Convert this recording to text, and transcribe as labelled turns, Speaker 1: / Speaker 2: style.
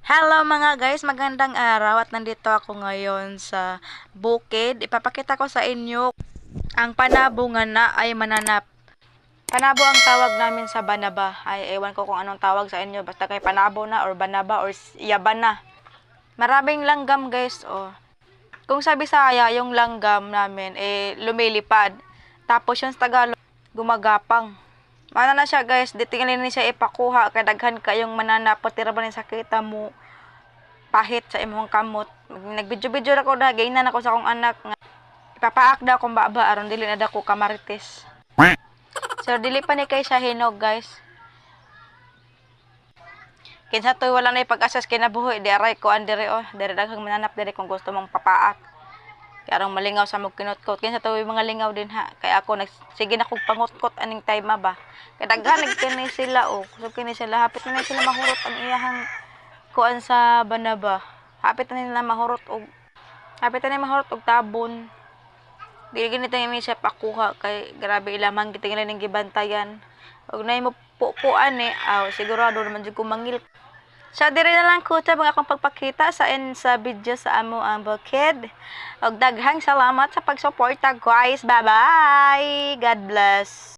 Speaker 1: Hello mga guys, magandang araw at nandito ako ngayon sa bukid. Ipapakita ko sa inyo ang panabo nga na ay mananap. Panabo ang tawag namin sa banaba. Ay ewan ko kung anong tawag sa inyo. Basta kay panabo na or banaba or yaban na. Maraming langgam guys. Oh. Kung sa Bisaya, yung langgam namin lumilipad. Tapos yung sa Tagalog, gumagapang. Mana na siya guys, di tingnan ni siya ipakuha kadaghan kayong mananap pati ra ba ni sakita mo pahit sa imong kamot. Nagbidyo-bidyo ako na gainan ako sa akong anak nga ipapaak daw kung baba aron dili na dako kamarites. So dili pa ni kay siya hinog guys. Kinsa toy wala na pag-asas kinabuhi di aray ko andire oh, dire daghang mananap dire kung gusto mong papaak. Kaya arong malingaw sa mong kinutkot. Kinsa toy mga lingaw din ha. Kay ako sige na kog pangutkot aning time ba. Kay daghan kini sila oh. So kini sila hapit na sila mahurot ang iyahang kuan sa banaba. Hapit na nila mahurot og tabon. Dili ganito yung siya pakuha kay grabe ilamang gitingnan ning gibantayan. Og nay mo pupuan sigurado naman jud ko mangil. So dire na lang ko ta mga akong pagpakita sa video sa amo ang bukid. Og daghang salamat sa pagsuporta guys. Bye bye. God bless.